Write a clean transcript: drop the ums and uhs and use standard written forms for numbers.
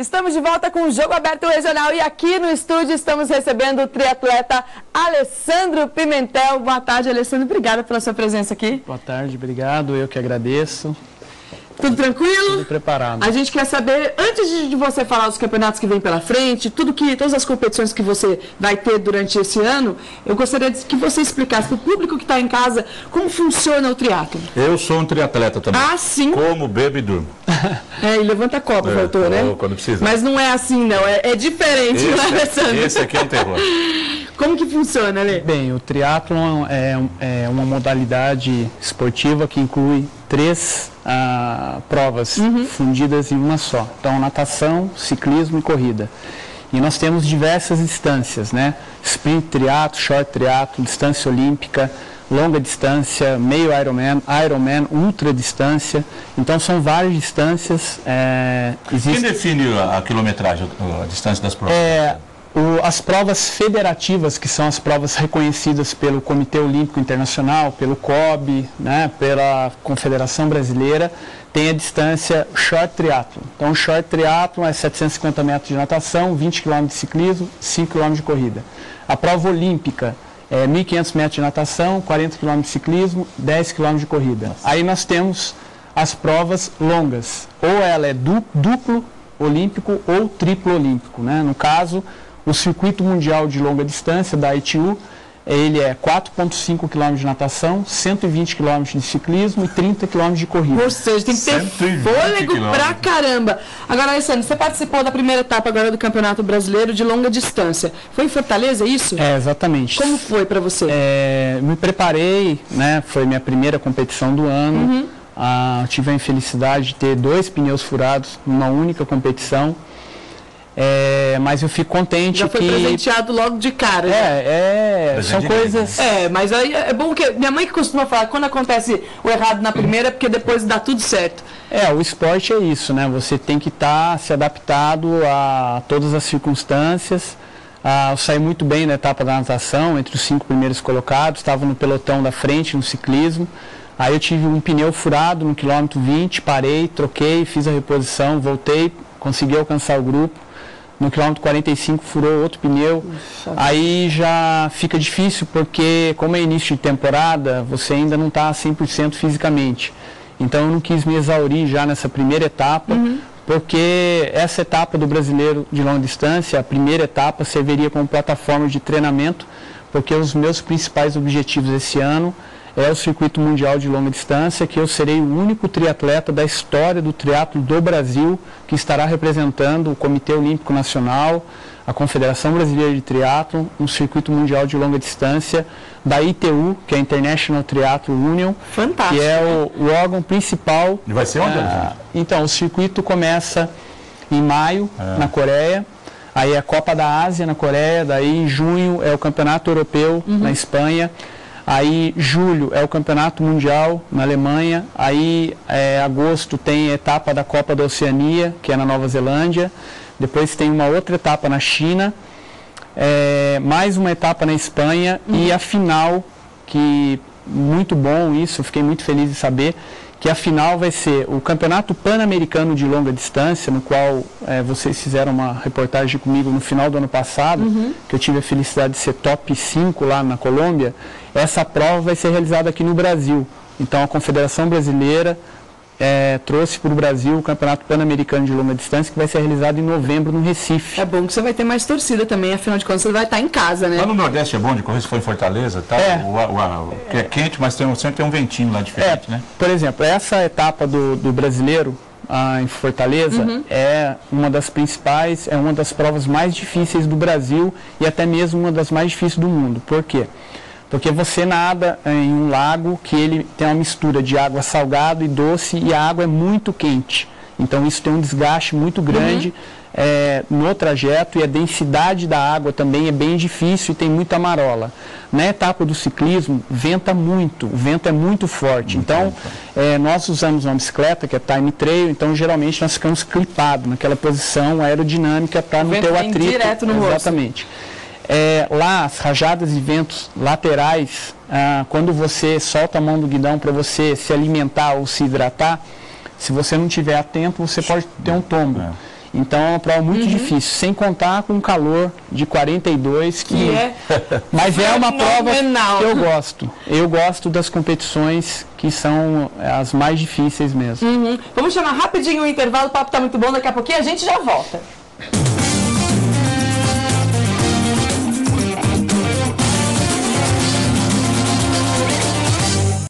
Estamos de volta com o Jogo Aberto Regional e aqui no estúdio estamos recebendo o triatleta Alessandro Pimentel. Boa tarde, Alessandro. Obrigada pela sua presença aqui. Boa tarde, obrigado. Eu que agradeço. Tudo tranquilo? Tudo preparado. A gente quer saber, antes de você falar dos campeonatos que vem pela frente, todas as competições que você vai ter durante esse ano, eu gostaria que você explicasse para o público que está em casa como funciona o triatlo. Eu sou um triatleta também. Ah, sim. Como, bebo e durmo. E levanta a copa, voltou, né? Quando precisa. Mas não é assim, não. É diferente, né, Alessandro? Esse aqui é um terror. Como que funciona, Ale? Bem, o triatlon é uma modalidade esportiva que inclui 3 provas fundidas em uma só. Então, natação, ciclismo e corrida. E nós temos diversas distâncias, né? Sprint triatlo, short triatlo, distância olímpica, longa distância, meio Ironman, ultra distância. Então, são várias distâncias. Quem define a quilometragem, a distância das provas? As provas federativas, que são as provas reconhecidas pelo Comitê Olímpico Internacional, pelo COB, né, pela Confederação Brasileira, tem a distância short triathlon. Então, o short triathlon é 750 metros de natação, 20 km de ciclismo, 5 km de corrida. A prova olímpica é 1.500 metros de natação, 40 km de ciclismo, 10 km de corrida. Aí nós temos as provas longas, ou ela é duplo olímpico ou triplo olímpico, né? No caso, o Circuito Mundial de Longa Distância, da ITU, ele é 4,5 km de natação, 120 km de ciclismo e 30 km de corrida. Ou seja, tem que ter fôlego pra caramba. Agora, Alessandro, você participou da primeira etapa agora do Campeonato Brasileiro de Longa Distância. Foi em Fortaleza, isso? Exatamente. Como foi para você? Me preparei, né? Foi minha primeira competição do ano. Tive a infelicidade de ter 2 pneus furados numa única competição. Mas eu fico contente já foi que... presenteado logo de cara. São coisas... mas aí é bom que... Minha mãe que costuma falar, quando acontece o errado na primeira, é porque depois dá tudo certo. O esporte é isso, né? Você tem que estar se adaptado a todas as circunstâncias. Eu saí muito bem na etapa da natação, entre os 5 primeiros colocados, estava no pelotão da frente, no ciclismo. Aí eu tive um pneu furado no quilômetro 20, parei, troquei, fiz a reposição, voltei, consegui alcançar o grupo. No quilômetro 45 furou outro pneu. Aí já fica difícil porque, como é início de temporada, você ainda não está 100% fisicamente. Então eu não quis me exaurir já nessa primeira etapa, porque essa etapa do Brasileiro de Longa Distância, a primeira etapa, serviria como plataforma de treinamento, porque os meus principais objetivos esse ano é o Circuito Mundial de Longa Distância, que eu serei o único triatleta da história do triatlo do Brasil que estará representando o Comitê Olímpico Nacional, a Confederação Brasileira de Triatlo, um Circuito Mundial de Longa Distância da ITU, que é a International Triathlon Union. Fantástico. Que é o órgão principal. E vai ser onde? Então, o circuito começa em maio, na Coreia. Aí é a Copa da Ásia na Coreia, daí em junho é o Campeonato Europeu na Espanha. Aí, julho é o Campeonato Mundial na Alemanha. Aí, agosto tem a etapa da Copa da Oceania, que é na Nova Zelândia. Depois tem uma outra etapa na China. Mais uma etapa na Espanha. E a final, que muito bom isso, fiquei muito feliz de saber, que a final vai ser o Campeonato Pan-Americano de Longa Distância, no qual vocês fizeram uma reportagem comigo no final do ano passado, que eu tive a felicidade de ser top 5 lá na Colômbia. Essa prova vai ser realizada aqui no Brasil. Então a Confederação Brasileira trouxe para o Brasil o Campeonato Pan-Americano de Longa Distância, que vai ser realizado em novembro no Recife. É bom que você vai ter mais torcida também, afinal de contas você vai estar em casa, né? Lá no Nordeste é bom de correr, se for em Fortaleza, tá? Que é quente, mas sempre tem um ventinho lá diferente, né? Por exemplo, essa etapa do Brasileiro em Fortaleza é uma das principais, é uma das provas mais difíceis do Brasil e até mesmo uma das mais difíceis do mundo. Por quê? Porque você nada em um lago que ele tem uma mistura de água salgada e doce e a água é muito quente. Então isso tem um desgaste muito grande no trajeto e a densidade da água também é bem difícil e tem muita marola. Na etapa do ciclismo, venta muito, o vento é muito forte. Então, nós usamos uma bicicleta que é time trail, então geralmente nós ficamos clipados naquela posição aerodinâmica para não ter o atrito. Direto no Exatamente. Lá, as rajadas de ventos laterais, quando você solta a mão do guidão para você se alimentar ou se hidratar, se você não estiver atento, você pode ter um tombo. Então é uma prova muito difícil, sem contar com o calor de 42, mas é uma prova que eu gosto. Eu gosto das competições que são as mais difíceis mesmo. Vamos chamar rapidinho o intervalo, o papo está muito bom, daqui a pouquinho a gente já volta.